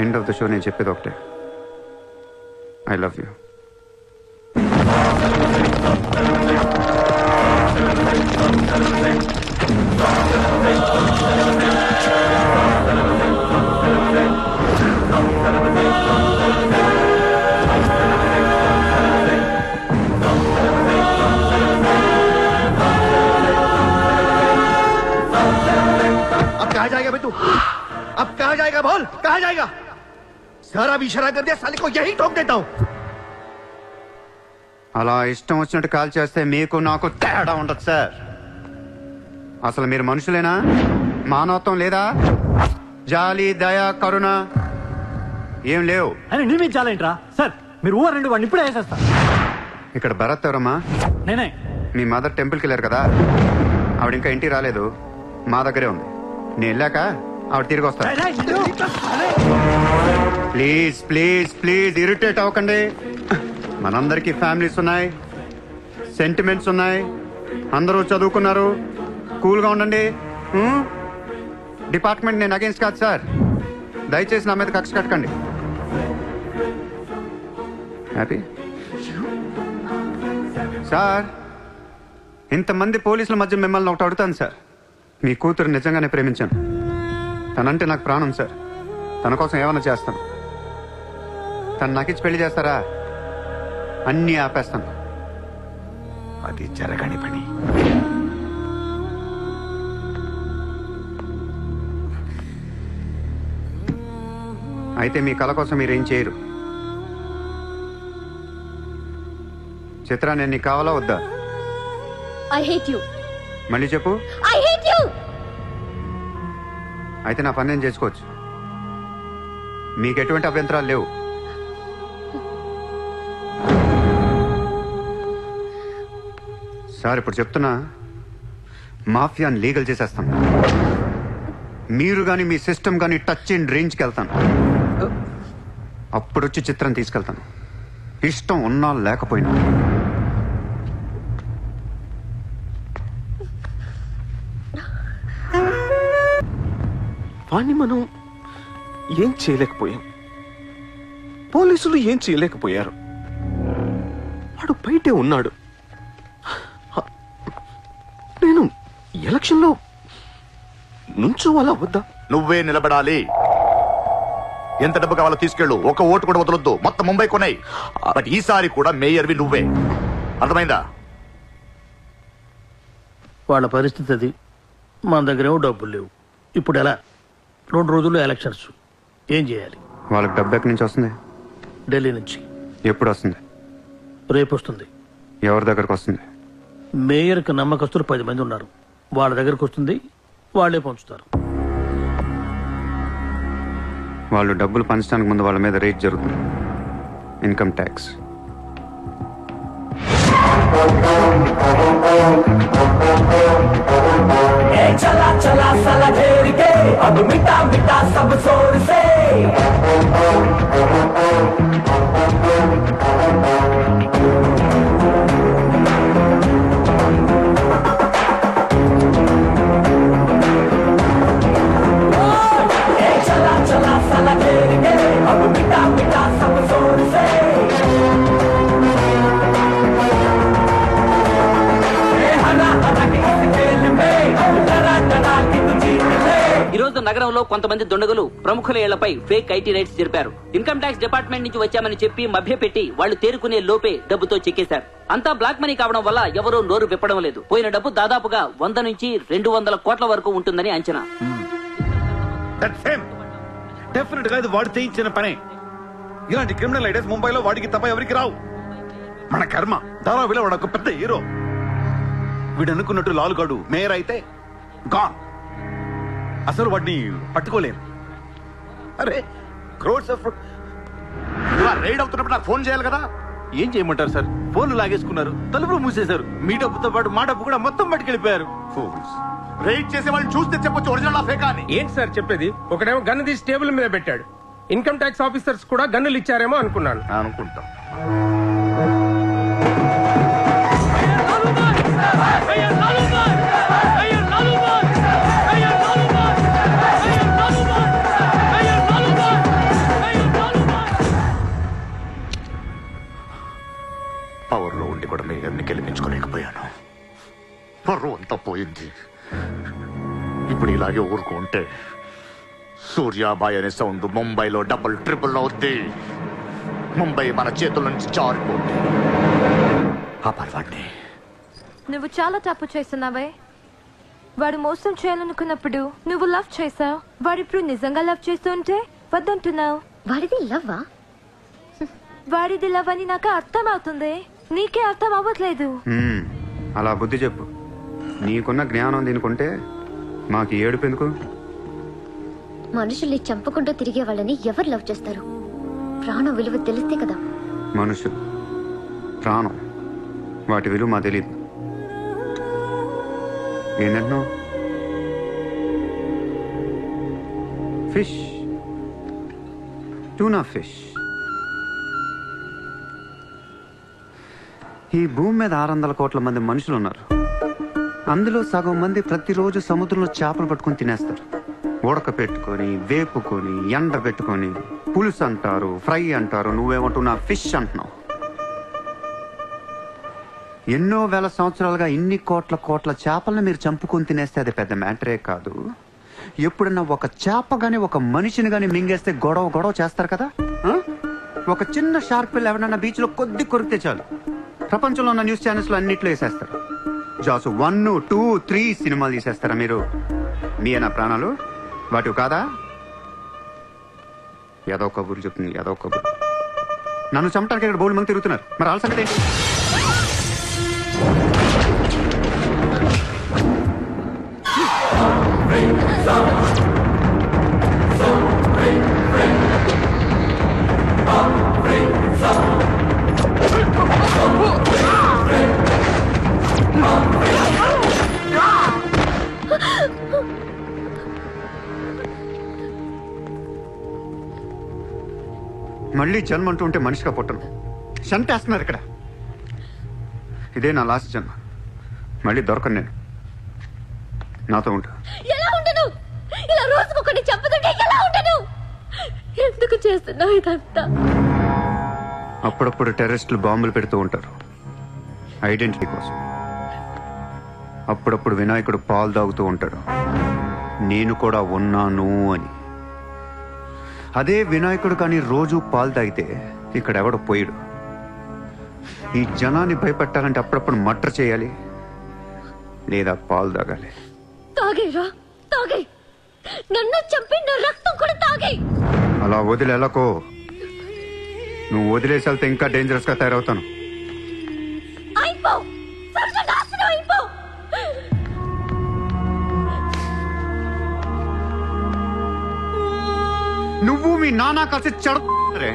End of the show నేను చెప్పేది ఒకటే, ఐ లవ్ యూ. कहाँ जाएगा बे तू? अब कहाँ जाएगा बोल, कहाँ जाएगा? सारा भी इशारा कर दिया, साले को यही ठोक देता हूँ. అలా ఇష్టం వచ్చినట్టు కాల్ చేస్తే మీకు నాకు తేడా ఉండదు సార్. అసలు మీరు మనుషులేనా? మానవత్వం లేదా? జాలి, దయ, కరుణ ఏం లేవు. అని నియమించాలేంట్రా సార్? మీరు ఊరు రెండు వాడిని ఇప్పుడే వేసేస్తా. ఇక్కడ భరత్ ఎవరమ్మా? నేనే. మీ మదర్ టెంపుల్కి వెళ్ళారు కదా, ఆవిడ ఇంకా ఇంటికి రాలేదు, మా దగ్గరే ఉంది. నేను వెళ్ళాక ఆవిడ తిరిగి వస్తా. ప్లీజ్ ప్లీజ్ ప్లీజ్ ఇరిటేట్ అవ్వకండి. మనందరికీ ఫ్యామిలీస్ ఉన్నాయి, సెంటిమెంట్స్ ఉన్నాయి, అందరూ చదువుకున్నారు, కూల్గా ఉండండి. డిపార్ట్మెంట్ నేను అగేన్స్ట్ కాదు సార్, దయచేసి నా మీద కక్ష కట్టకండి. Happy sir? ఇంతమంది పోలీసుల మధ్య మిమ్మల్ని ఒకటి అడుగుతాను సార్. మీ కూతురు నిజంగానే ప్రేమించాను, తనంటే నాకు ప్రాణం సార్. తన కోసం ఏమైనా చేస్తాను. తను నాకిచ్చి పెళ్లి చేస్తారా? అన్నీ ఆపేస్తాను. అది జరగని పని. అయితే మీ కళ కోసం మీరేం చేయరు. చిత్ర, నేను నీకు కావాలా వద్దా? I hate you. మళ్ళీ చెప్పు. I hate you. అయితే నా పని నేను చేసుకోవచ్చు, మీకు ఎటువంటి అభ్యంతరాలు లేవు. సార్ ఇప్పుడు చెప్తున్నా, మాఫియాని లీగల్ చేసేస్తాను. మీరు కానీ మీ సిస్టమ్ కానీ టచ్ అండ్ రేంజ్కి వెళ్తాను. అప్పుడు వచ్చి చిత్రం తీసుకెళ్తాను, ఇష్టం ఉన్నా లేకపోయినా. వాణ్ణి మనం ఏం చేయలేకపోయాం, పోలీసులు ఏం చేయలేకపోయారు. వాడు బయటే ఉన్నాడు. నేను ఎలక్షన్లో నుంచోవాలా వద్దా? నువ్వే నిలబడాలి. ఎంత డబ్బు కావాలో తీసుకెళ్ళు, ఒక ఓటు కూడా వదలొద్దు. మొత్తం ముంబై కొన్నాయి. బట్ ఈసారి కూడా మేయర్వి నువ్వే, అర్థమైందా? వాళ్ళ పరిస్థితి అది. మన దగ్గరేమో డబ్బులు లేవు. ఇప్పుడు ఎలా? 2 రోజుల్లో ఎలక్షన్స్. ఏం చేయాలి? వాళ్ళకి డబ్బు ఎక్కడి నుంచి వస్తుంది? ఢిల్లీ నుంచి. ఎప్పుడు వస్తుంది? రేపు వస్తుంది. ఎవరి దగ్గరకు వస్తుంది? మేయర్కి నమ్మకస్తులు 10 మంది ఉన్నారు. వాళ్ళ దగ్గరకు వస్తుంది, వాళ్ళే పంచుతారు. వాళ్ళు డబ్బులు పంచడానికి ముందు వాళ్ళ మీద రేట్ జరుగుతుంది, ఇన్కమ్ ట్యాక్స్. चला चला साला घेर के अब मिटा मिटा सब जोर से चला चला साला घेर के अब मिटा मिटा सब जोर से ఈ రోజు నగరంలో కొంతమంది దుండగులు ప్రముఖుల ఇళ్లపై ఫేక్ ఐటీ రైట్స్ జరిపారు. ఇన్కమ్ ట్యాక్స్ డిపార్ట్మెంట్ నుంచి వచ్చామని చెప్పి మభ్యపెట్టి వాళ్ళు తేరుకునే లోపే డబ్బుతో చెక్కేశారు. అంతా బ్లాక్ మనీ కావడం వల్ల ఎవరూ నోరు విప్పడం లేదు. పోయిన డబ్బు దాదాపుగా 100 నుంచి 200 కోట్ల వరకు ఉంటుందని అంచనా. డెఫినెట్ గా ఇది వాడు చేయించిన పనే. ఇలాంటి క్రిమినల్ ఐడియాస్ ముంబైలో వాడికి తప్ప ఎవరికి రావు. మన కర్మ. ధారావిలో వాడు ఒక పెద్ద హీరో. వీడు అనుకున్నట్టు లాలుగాడు మేయర్ అయితే గాన్. అసలు వాడిని పట్టుకోలేరు. అరే క్రోడ్స్ ఆఫ్ రైడ్ అవుతున్నప్పుడు నాకు ఫోన్ చేయాలి కదా. ఏం చేయమంటారు సార్? ఫోన్లు లాగేసుకున్నారు, తలుపులు మూసేశారు. మీ డబ్బుతో పాటు మా డబ్బు కూడా మొత్తం పట్టుకెళ్ళిపోయారు. రైడ్ చేసే వాళ్ళని చూస్తే చెప్పొచ్చు ఒరిజినల్ ఆ ఫేక్ అని. ఏంటి సార్ చెప్పేది? ఒకడేమో గన్ను తీసి టేబుల్ మీద పెట్టాడు. ఇన్కమ్ ట్యాక్స్ ఆఫీసర్స్ కూడా గన్నులు ఇచ్చారేమో అనుకున్నాను. అనుకుంటాం. పోయింది. ఇప్పుడు ఇలాగే ఊరుకుంటే సూర్యాబాయ్ అనే సౌండ్ ముంబైలో డబుల్ ట్రిపుల్ అవుద్ది. ముంబై మన చేతుల నుంచి జారిపోద్ది. ఆపాలి వాడిని. నువ్వు చాలా తప్పు చేస్తున్నావే. వాడు మోసం చేయాలనుకున్నప్పుడు నువ్వు లవ్ చేసావు. వాడు ఇప్పుడు నిజంగా లవ్ చేస్తుంటే వద్దంటున్నావు. వాడిది లవ్వా? వాడిది లవ్ అని నాకు అర్థం అవుతుంది, నీకే అర్థం అవ్వట్లేదు. అలా బుద్ధి చెప్పు. నీకున్న జ్ఞానం దీనికుంటే మాకు ఏడుపు ఎందుకు? మనుషుల్ని చంపుకుంటూ తిరిగే వాళ్ళని ఎవరు లవ్ చేస్తారు? ప్రాణం విలువ తెలిస్తే కదా. మనుషులు, ప్రాణం, వాటి విలువ మా తెలియదు. ఏంటంటున్నా? Fish, tuna fish. ఈ భూమి మీద 600 కోట్ల మంది మనుషులు ఉన్నారు. అందులో సగం మంది ప్రతిరోజు సముద్రంలో చేపలు పట్టుకొని తినేస్తారు. ఉడక పెట్టుకొని, వేపుకొని, ఎండ పెట్టుకొని, పులుసు అంటారు, ఫ్రై అంటారు. నువ్వేమంటున్నా ఫిష్ అంటున్నావు. ఎన్నో వేల సంవత్సరాలుగా ఇన్ని కోట్ల చేపలను మీరు చంపుకొని తినేస్తే అది పెద్ద మ్యాటరే కాదు. ఎప్పుడన్నా ఒక చేప గాని ఒక మనిషిని గాని మింగేస్తే గొడవ చేస్తారు కదా. ఒక చిన్న షార్క్ పిల్ల ఎవరన్నా బీచ్ లో కొద్ది కొరికితే చాలు, ప్రపంచంలో ఉన్న న్యూస్ ఛానల్స్ లో అన్నిట్లో వేసేస్తారు. జాసు 1, 2, 3 సినిమాలు తీసేస్తారా మీరు? మీయేనా ప్రాణాలు? వాటివి కాదా? ఏదో కబుర్లు చెప్తుంది, ఏదో కబుర్లు. నన్ను చంపడానికి ఇక్కడ బోల్డ్ మంది తిరుగుతున్నారు. మరి వాళ్ళ సంగతి ఏంటి? మళ్ళీ జన్మ అంటూ ఉంటే మనిషిగా పుట్టను. చంపేస్తున్నారు ఇక్కడ. ఇదే నా లాస్ట్ జన్మ. మళ్ళీ దొరకను నేను. నాతో ఉంటా. ఎలా ఉండను? ఇలా రోజుకొకటి చంపుతుంటే ఎలా ఉండను? ఎందుకు చేస్తున్నావు ఇదంతా? అప్పుడప్పుడు టెర్రరిస్టులు బాంబులు పెడుతూ ఉంటారు ఐడెంటిటీ కోసం. అప్పుడప్పుడు వినాయకుడు పాలు తాగుతూ ఉంటాడు, నేను కూడా ఉన్నాను అని. అదే వినాయకుడు కానీ రోజు పాలు తాగితే ఇక్కడ ఎవడో పోయాడు. ఈ జనాన్ని భయపెట్టాలంటే అప్పుడప్పుడు మర్డర్ చేయాలి, లేదా పాలు తాగాలి. తాగేరా, తాగే. నన్ను చంపి నా రక్తం కూడా తాగే. అలా వదిలేలకో. నువ్వు వదిలేసి వెళ్తే ఇంకా డేంజరస్ గా తయారవుతాను. అయిపో, సర్వనాశనం అయిపో. నువ్వు మీ నాన్న కలిసి చెడరే.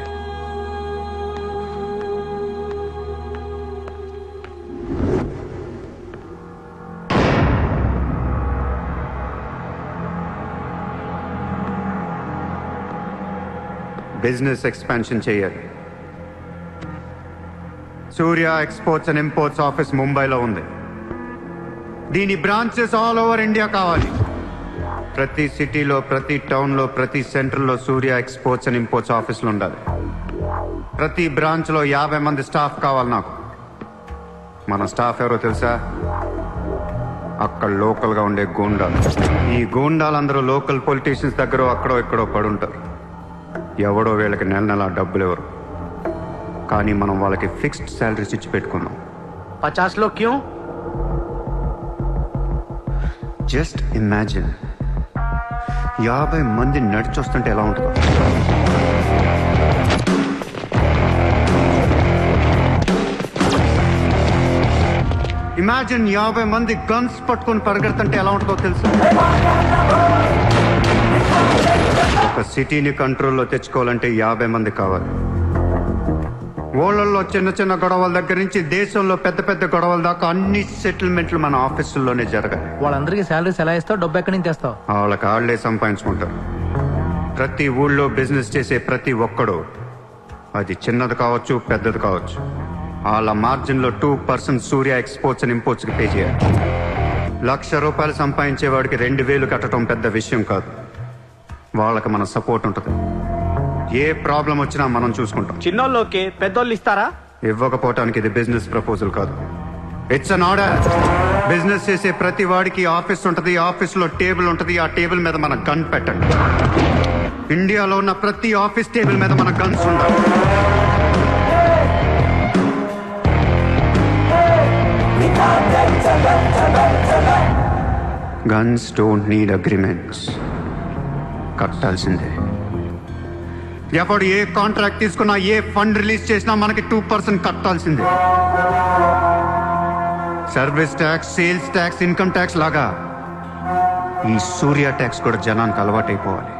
బిజినెస్ ఎక్స్పాన్షన్ చేయాలి. సూర్య ఎక్స్పోర్ట్స్ అండ్ ఇంపోర్ట్స్ ఆఫీస్ ముంబైలో ఉంది. దీని బ్రాంచెస్ ఆల్ ఓవర్ ఇండియా కావాలి. ప్రతి సిటీలో, ప్రతి టౌన్లో, ప్రతి సెంటర్లో సూర్య ఎక్స్పోర్ట్స్ అండ్ ఇంపోర్ట్స్ ఆఫీసులు ఉండాలి. ప్రతి బ్రాంచ్లో 50 మంది స్టాఫ్ కావాలి నాకు. మన స్టాఫ్ ఎవరో తెలుసా? అక్కడ లోకల్గా ఉండే గూండాలు. ఈ గూండాలందరూ లోకల్ పొలిటీషియన్స్ దగ్గర అక్కడో ఇక్కడో పడుంటారు. ఎవడో వీళ్ళకి నెల డబ్బులు ఎవరు, కానీ మనం వాళ్ళకి ఫిక్స్డ్ శాలరీస్ ఇచ్చి పెట్టుకున్నాం. 50 లో క్యూ? జస్ట్ ఇమాజిన్ 50 మంది నడిచొస్తుంటే ఎలా ఉంటుందో. ఇమాజిన్ 50 మంది గన్స్ పట్టుకొని పరిగెడుతుంటే ఎలా ఉంటుందో తెలుసు. ఒక సిటీని కంట్రోల్లో తెచ్చుకోవాలంటే 50 మంది కావాలి. ఊళ్ళల్లో చిన్న చిన్న గొడవల దగ్గర నుంచి దేశంలో పెద్ద పెద్ద గొడవల దాకా అన్ని సెటిల్మెంట్లు మన ఆఫీసుల్లోనే జరగాలి. వాళ్ళందరికీ శాలరీస్ ఎలా ఇస్తావు? డబ్బు ఎక్కడి నుంచి తెస్తావు? వాళ్ళకి ఆళ్లే సంపాదించుకుంటారు. ప్రతి ఊళ్ళో బిజినెస్ చేసే ప్రతి ఒక్కడు, అది చిన్నది కావచ్చు పెద్దది కావచ్చు, వాళ్ళ మార్జిన్లో 2% సూర్య ఎక్స్పోర్ట్స్ అండ్ ఇంపోర్ట్స్ కి పే చేయాలి. ₹1,00,000 సంపాదించే వాడికి 2,000 కట్టడం పెద్ద విషయం కాదు. వాళ్ళకి మన సపోర్ట్ ఉంటుంది. ఏ ప్రాబ్లం వచ్చినా మనం చూసుకుంటాం. చిన్నోళ్ళు ఓకే, పెద్దోళ్ళు ఇస్తారా? ఇవ్వకపోవటానికి ఇది బిజినెస్ ప్రపోజల్ కాదు. It's an order. బిజినెస్ చేసే ప్రతి వాడికి ఆఫీస్ ఉంటది, ఆఫీస్ లో టేబుల్ ఉంటది. ఆ టేబుల్ మీద మన గన్ పెట్టండి. ఇండియాలో ఉన్న ప్రతి ఆఫీస్ టేబుల్ మీద మన గన్స్ ఉండాలి. Guns don't need agreements. కట్టాల్సిందే. ఎవడు ఏ కాంట్రాక్ట్ తీసుకున్నా, ఏ ఫండ్ రిలీజ్ చేసినా మనకి 2% కట్టాల్సిందే. Service tax, sales tax, income tax లాగా ఈ సూర్య ట్యాక్స్ కూడా జనానికి అలవాటైపోవాలి.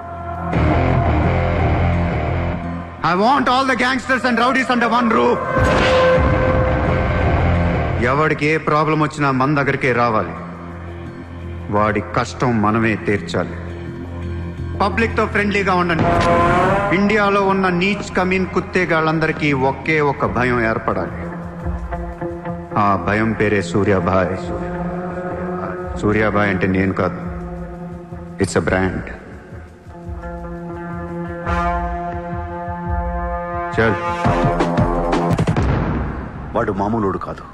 I want all the gangsters and rowdies under one roof. ఎవడికి ఏ ప్రాబ్లం వచ్చినా మన దగ్గరికే రావాలి. వాడి కష్టం మనమే తీర్చాలి. పబ్లిక్ తో ఫ్రెండ్లీగా ఉండండి. ఇండియాలో ఉన్న నీచ్ కమీన్ కుత్తేగాళ్ళందరికీ ఒకే ఒక భయం ఏర్పడాలి. ఆ భయం పేరే సూర్యాభాయ్. సూర్యాభాయ్ అంటే నేను కాదు, ఇట్స్ అ బ్రాండ్. చల్. వాడు మామూలుడు కాదు,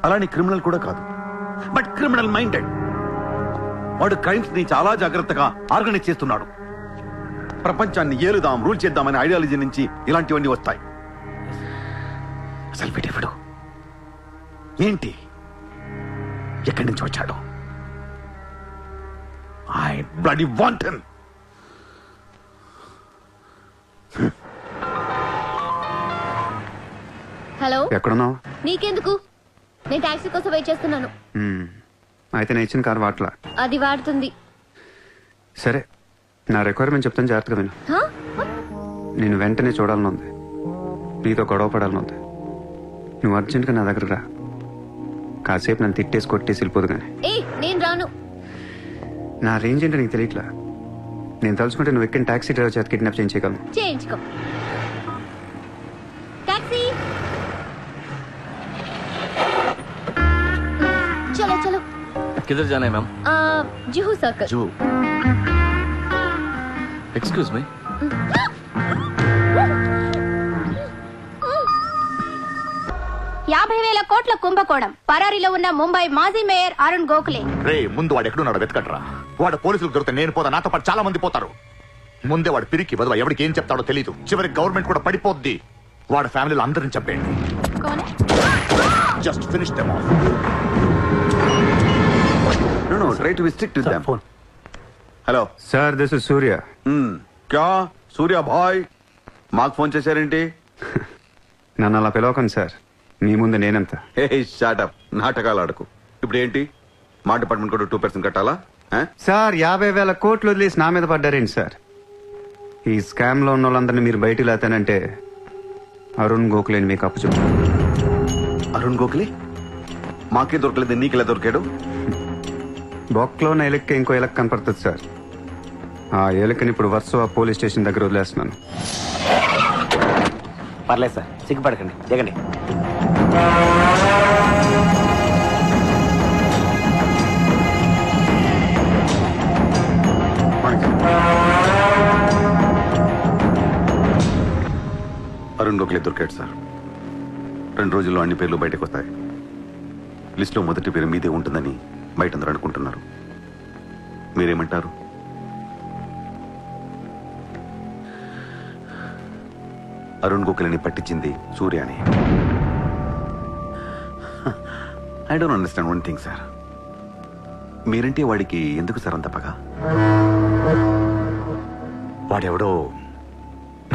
అలానే క్రిమినల్ కూడా కాదు, బట్ క్రిమినల్ మైండెడ్. వాడు క్రైమ్స్ ని చాలా జాగ్రత్తగా ఆర్గనైజ్ చేస్తున్నాడు. ప్రపంచాన్ని ఏలుదాం, రూల్ చేద్దామనే ఐడియాలజీ నుంచి ఇలాంటివన్నీ వస్తాయి. అసలు వీడెవడు, ఏంటి, ఎక్కడి నుంచి వచ్చాడు? I bloody want him. Hello, ఎక్కడున్నావు? నీకెందుకు? నేను టాక్సీ కోసం వెయిట్ చేస్తున్నాను. అయితే నేను ఇచ్చిన కారు వాట్లా. అది వాడుతుంది. సరే, నా రిక్వైర్మెంట్ చెప్తాను, జాగ్రత్తగా విను. హా? నేను వెంటనే చూడాలని ఉంది, నీతో గొడవ పడాలని ఉంది. నువ్వు అర్జెంట్గా నా దగ్గర రా. కాసేపు నన్ను తిట్టేసి కొట్టేసి వెళ్ళిపోదు కానీ. ఏ, నేను రాను. నా రేంజ్ ఏంటో నీకు తెలియట్లా. నేను తలుచుకుంటే నువ్వు ఎక్కిన టాక్సీ డ్రైవర్ చేత కిడ్నాప్ చేయించగలను. చేయించుకో. టాక్సీ, చలో చలో. किधर जाना है ma'am? Juhu circle. Juhu. Excuse me. కోట్ల కుంభకోణం. పరారీలో ఉన్న ముంబై మాజీ మేయర్ అరుణ్ గోఖలే. రే, ముందు వాడు ఎక్కడున్నాడో వెతకట్రా. వాడు పోలీసులకు దొరికితే నేను పోతా, నాతో పాటు చాలా మంది పోతారు. ముందే వాడు పిరికి బదులు ఎవరికి ఏం చెప్తాడో తెలియదు. చివరికి గవర్నమెంట్ కూడా పడిపోద్ది. వాడి ఫ్యామిలీలో అందరిని చెప్పండి. Just finish them off. No, try to be strict with them. Phone. Hello. Sir, this is Surya. క్యా సూర్య భాయ్, మాకు ఫోన్ చేశారేంటి? నన్ను అలా పిలవకండి సార్, మీ ముందు నేనెంత. హే షాటప్, నాటకాలు ఆడకు. ఇప్పుడు ఏంటి, మా డిపార్ట్మెంట్ కూడా 2% కట్టాలా? సార్, 50,000 కోట్లు వదిలేసి నా మీద పడ్డారేంటి సార్? ఈ స్కామ్ లో ఉన్న వాళ్ళందరినీ మీరు బయటికి లేతానంటే అరుణ్ గోఖలేని మీకు అప్పు చెప్పు. అరుణ్ గోఖలే మాకే దొరకలేదు, నీకెలా దొరికాడు? బొక్కలో ఉన్న ఎలక్కి ఇంకో ఎలక్ కనపడుతుంది సార్. ఆ ఎలకని ఇప్పుడు వర్సోవా పోలీస్ స్టేషన్ దగ్గర వదిలేస్తున్నాను. పర్లేదు సార్, సిగ్గుపడకండి, దిగండి. అరుణ్ గోఖలే దొరికాడు సార్. 2 రోజుల్లో అన్ని పేర్లు బయటకు వస్తాయి. లిస్టులో మొదటి పేరు మీదే ఉంటుందని బయట అందరూ అనుకుంటున్నారు. మీరేమంటారు? అరుణ్ గోఖలేని పట్టించింది సూర్యాని. I don't understand one thing sir. మీరంటే వాడికి ఎందుకు సార్ అంత పగ? వాడెవడో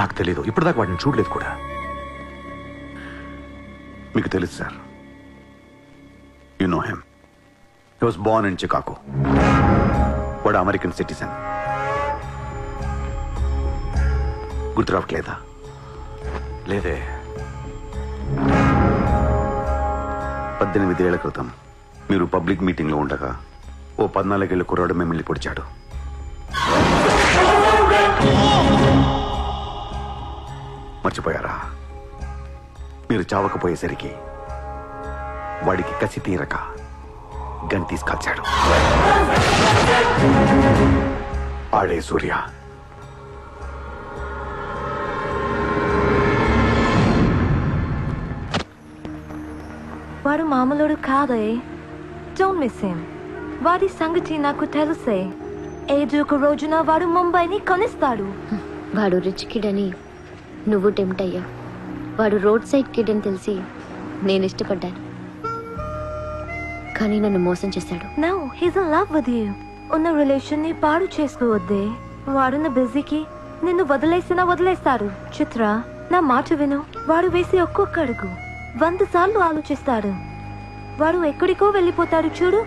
నాకు తెలీదు, ఇప్పటిదాకా వాడిని చూడలేదు కూడా. మీకు తెలుసు sir. You know him. He was Born in Chicago. వాడు అమెరికన్ సిటిజన్. గుర్తు రావట్లేదా? లేదే. 18 ఏళ్ల క్రితం మీరు పబ్లిక్ మీటింగ్ లో ఉండగా ఓ 14 ఏళ్ల కుర్రాడు మిమ్మల్ని పొడిచాడు. మర్చిపోయారా? మీరు చావకపోయేసరికి వాడికి కసి తీరక గన్ తీసుకొచ్చాడు. ఆడే సూర్య. వాడు మామూలుడు కాదే. Don't miss him. వాడి సంగతి నాకు తెలుసే. ఏదో ఒక రోజున వాడు ముంబైని కొనిస్తాడు. వాడు రిచ్ కిడ్ అని నువ్వు టెంప్ట్ అయ్యా. వాడు రోడ్ సైడ్ కిడ్ అని తెలిసి నేను ఇష్టపడ్డాను, కానీ నన్ను మోసం చేశాడు. No, he's in love with you. ఉన్న రిలేషన్ ని పాడు చేసుకోవద్దే. వాడున్న బిజీకి నిన్ను వదిలేస్తాడు. చిత్ర, నా మాట విను. వాడు వేసి ఒక్కొక్క అడుగు 100 సార్లు ఆలోచిస్తాడు. వాడు ఎక్కడికో వెళ్ళిపోతాడు చూడు.